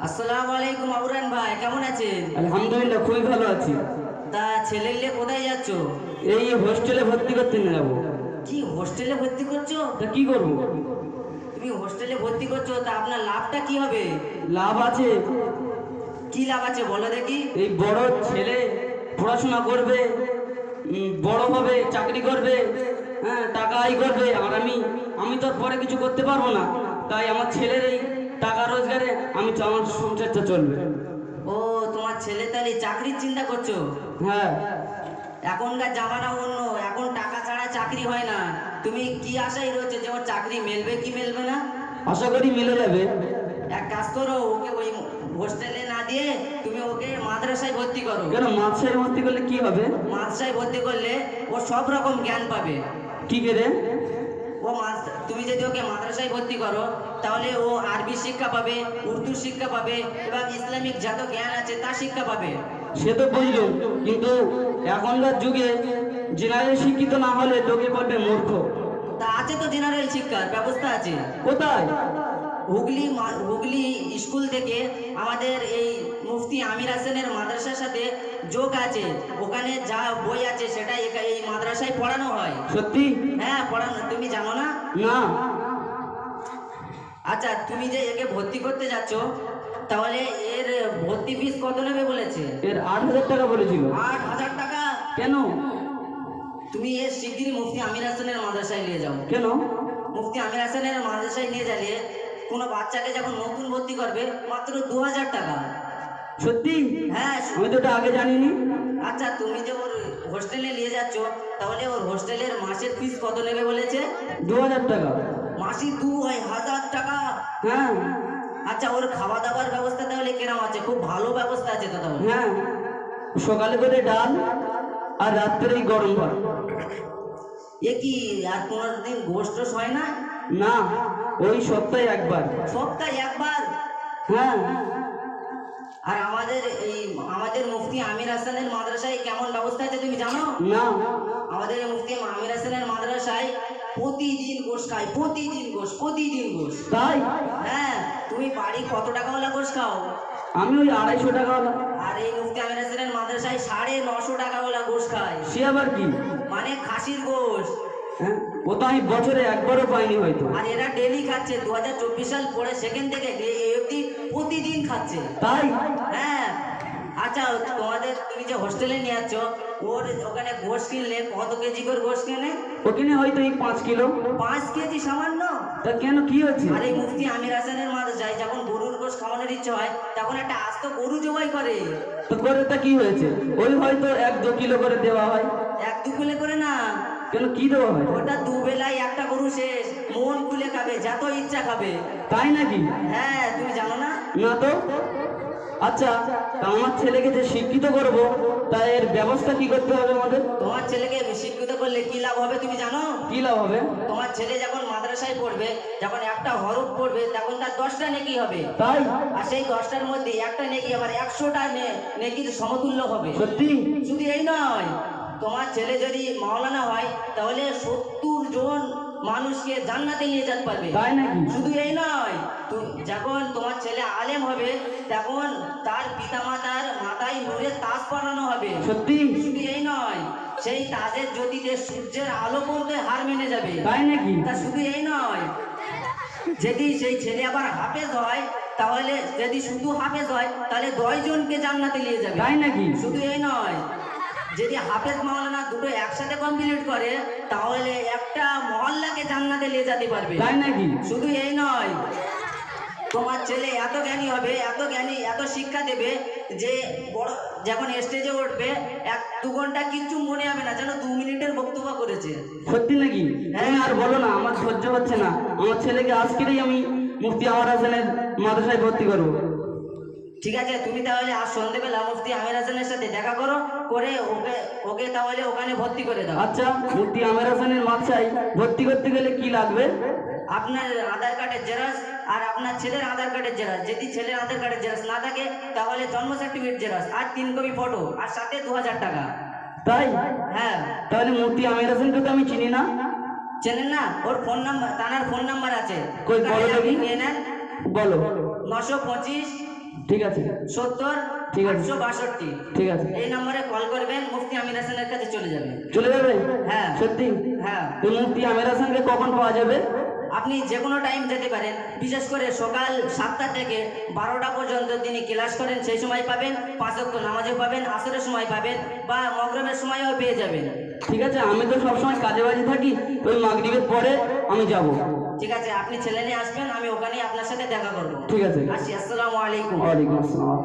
আসসালামু আলাইকুম আবুরান ভাই, কেমন আছেন? আলহামদুলিল্লাহ, খুবই ভালো আছি। তা ছেলের নিয়ে কোথায় যাচ্ছ? এই হোস্টেলে ভর্তি করতে নিয়ে যাবো। কি হোস্টেলে ভর্তি করছো? তা কি করবো? তুমি হোস্টেলে ভর্তি করছো, তা আপনার লাভটা কি হবে? লাভ আছে। কি লাভ আছে বলো দেখি। এই বড় ছেলে পড়াশোনা করবে, বড় হবে, চাকরি করবে, হ্যাঁ, টাকা আয় করবে, আর আমি তো আর পরে কিছু করতে পারবো না। তাই আমার ছেলের এই টাকা রোজগারে আমার সংসারটা চলবে। ও, তোমার ছেলে তাহলে চাকরির চিন্তা করছো? হ্যাঁ। এখনকার জামানা অন্য, এখন টাকা ছাড়া চাকরি হয় না। তুমি কি আশায় রয়েছে যে ওর চাকরি মেলবে কি মেলবে না? আশা করি মিলে যাবে। এক কাজ করো, ওকে ওই হোস্টেলে না দিয়ে তুমি ওকে মাদ্রাসায় ভর্তি করো। কেন, মাদ্রাসায় ভর্তি করলে কি হবে? মাদ্রাসায় ভর্তি করলে ও সব রকম জ্ঞান পাবে। কি করে? তুমি যদি ওকে মাদ্রাসায় ভর্তি করো, তাহলে ও আরবি শিক্ষা পাবে, উর্দু শিক্ষা পাবে, এবং ইসলামিক যত জ্ঞান আছে তা শিক্ষা পাবে। সে তো বুঝলাম, কিন্তু এখনকার যুগে জেনারেল শিক্ষিত না হলে লোকে বলবে মূর্খ। তা আছে তো, জেনারেল শিক্ষার ব্যবস্থা আছে। কোথায়? হুগলি স্কুল থেকে আমাদের এই মুফতি আমির হাসানের মাদ্রাসার সাথে যোগ আছে। ওখানে যা বই আছে সেটা এই মাদ্রাসায় পড়ানো হয়। সত্যি? হ্যাঁ, পড়ানো। তুমি জানো না? না। আচ্ছা, তুমি যে একে ভর্তি করতে যাচ্ছ, তাহলে এর ভর্তি ফিস কত নেবে বলেছে? এর 8,000 টাকা বলেছিল। 8,000 টাকা? কেন? তুমি এর শিগগিরই মুফতি আমির হাসানের মাদ্রাসায় নিয়ে যাও। কেন? মুফতি আমির হাসানের মাদ্রাসায় নিয়ে গেলে কোনো বাচ্চাকে যখন নতুন ভর্তি করবে, মাত্র 2,000 টাকা। সত্যি? হ্যাঁ। আমি তো এটা আগে জানিনি। আচ্ছা, তুমি যে ওর হোস্টেলে নিয়ে যাচ্ছ, তাহলে ওর হোস্টেলের মাসের ফিস কত নেবে বলেছে? 2,000 টাকা। মাসে 2,000 টাকা? হ্যাঁ। আচ্ছা, ওর খাওয়া দাওয়ার ব্যবস্থা তাহলে কিরম আছে? খুব ভালো ব্যবস্থা আছে তো তাহলে? হ্যাঁ, সকালে করে ডাল আর রাত্রে গরম ভাত। এ কি, আর 15 দিন গোস্ট হয় না? না, ওই সপ্তাহে একবার। সপ্তাহে একবার? হ্যাঁ। আর আমাদের মুফতি আমির হাসানের মাদ্রাসায় কেমন ব্যবস্থা আছে তুমি জানো? না। আমাদের মুফতি আমির হাসানের মাদ্রাসায় প্রতিদিন গোশ খায়, প্রতিদিন গোশ। তাই? হ্যাঁ। তুমি বাড়ি কত টাকাওয়ালা গোশ খাও? আমি ওই 250 টাকা। আর এই মুফতি আমির হাসানের মাদ্রাসায় 950 টাকাওয়ালা গোশ খায়। সে আবার কি? মানে খাসির গোশ। হ্যাঁ, ও তো আমি বছরে একবারও পাইনি হয়তো। আর এরা ডেলি খাচ্ছে, 2024 সাল পরে সেকেন্ড থেকে এই অবধি প্রতিদিন খাচ্ছে। তাই? হ্যাঁ। আচ্ছা, তুমি যে হোস্টেলে নিয়ে যাচ্ছ, ওর ওখানে গোশ কিনলে কত কেজি করে গোশ কেনে? ওখানে হয়তো এই 5 কিলো। 5 কেজি সামান্য? তা কেন, কি হচ্ছে? আর এই মুফতি আমির হাসানের মাদ্রাসায় যখন গরুর গোশ খাওয়ানোর ইচ্ছে হয়, তখন একটা আস্ত গরু জবাই করে। তো করে তা কি হয়েছে? ওই হয়তো 1-2 কিলো করে দেওয়া হয়। 1-2 কিলো করে না, কেন, কি দেওয়া হয়? ওটা দুবেলায় একটা গরু শেষ, মন খুলে খাবে, যত ইচ্ছা খাবে। তাই নাকি? হ্যাঁ, তুমি জানো না? না তো। আচ্ছা, তা আমার ছেলেকে যে শিক্ষিত করব, তা এর ব্যবস্থা কি করতে হবে আমাদের? তোমার ছেলেকে শিক্ষিত করলে কি লাভ হবে তুমি জানো? কি লাভ হবে? তোমার ছেলে যখন মাদ্রাসায় পড়বে, যখন একটা হরফ পড়বে, তখন তার 10টা নেকি হবে। তাই? আর সেই 10টার মধ্যে একটা নেকি আবার 100টা নেকির সমতুল্য হবে। সত্যি? শুধু এই নয়, তোমার ছেলে যদি মাওলানা হয়, তাহলে 70 জন মানুষকে জান্নাতে নিয়ে যেতে পারবে। তাই নাকি? শুধু এই নয়, যখন তোমার ছেলে আলেম হবে, তখন তার পিতামাতার মাথায় নূরের তাজ পরানো হবে। সত্যি? শুধু এই নয়, সেই তাজের জ্যোতিতে সূর্যের আলো পড়তে হার মেনে যাবে। তাই নাকি? তা শুধু এই নয়, যদি সেই ছেলে আবার হাফেজ হয়, তাহলে যদি শুধু হাফেজ হয়, তাহলে 10 জনকে জান্নাতে নিয়ে যাবে। তাই নাকি? শুধু এই নয়, যদি হাফেজ মাওলানা দুটো একসাথে কমপ্লিট করে, তাহলে একটা মহল্লাকে জান্নাতে নিয়ে যেতে পারবে। তাই নাকি? শুধু এই নয়, তোমার ছেলে এত জ্ঞানী হবে, এত জ্ঞানী, এত শিক্ষা দেবে যে বড় যখন স্টেজে উঠবে, 1-2 ঘন্টা কিচ্ছু মনে হবে না, যেন 2 মিনিটের বক্তব্য করেছে। সত্যি নাকি? হ্যাঁ, আর বলো না, আমার সহ্য হচ্ছে না। আমার ছেলেকে আজকেরই আমি মুফতি আমির হাসানের মাদ্রাসায় ভর্তি করবো। ঠিক আছে, তুমি তাহলে আজ সন্ধ্যেবেলা মুফতি আমির হাসানের সাথে দেখা করো, করে ওকে তাহলে ওখানে ভর্তি করে দাও। আচ্ছা, মুফতি আমির হাসানের মাদ্রাসায় ভর্তি করতে গেলে কি লাগবে? আপনার আধার কার্ডের জেরক্স আর আপনার ছেলের আধার কার্ডের জেরক্স। যদি ছেলের আধার কার্ডের জেরক্স না থাকে, তাহলে জন্ম সার্টিফিকেট জেরক্স আর 3 কপি ফটো, আর সাথে 2,000 টাকা। তাই? হ্যাঁ। তাহলে মুফতি আমির হাসানকে তো আমি চিনি না। চেনেন না? ওর ফোন নাম্বার, তানার ফোন নাম্বার আছে। কই, বলো দেখি। নিয়ে নেন। বলো। 925 ঠিক আছে 70 ঠিক আছে। 862 ঠিক আছে এই নম্বরে কল করবেন, মুফতি আমির হাসানের কাছে চলে যাবেন। চলে যাবে হ্যাঁ। সত্যি হ্যাঁ, এই মুফতি আমির হাসানকে কখন পাওয়া যাবে? আপনি যে কোনো টাইম যেতে পারেন, বিশেষ করে সকাল 7টা থেকে 12টা পর্যন্ত তিনি ক্লাস করেন, সেই সময় পাবেন। 5 ওয়াক্ত নামাজও পাবেন, আসরের সময় পাবেন, বা মাগরিবের সময়ও পেয়ে যাবেন। ঠিক আছে, আমি তো সবসময় কাজে বাজে থাকি, ওই মাগরিবের পরে আমি যাব। ঠিক আছে, আপনি ছেলে নিয়ে আসবেন, আমি ওখানেই আপনার সাথে দেখা করবো। ঠিক আছে। আসি, আসসালামু আলাইকুম। ওয়ালাইকুম আসসালাম।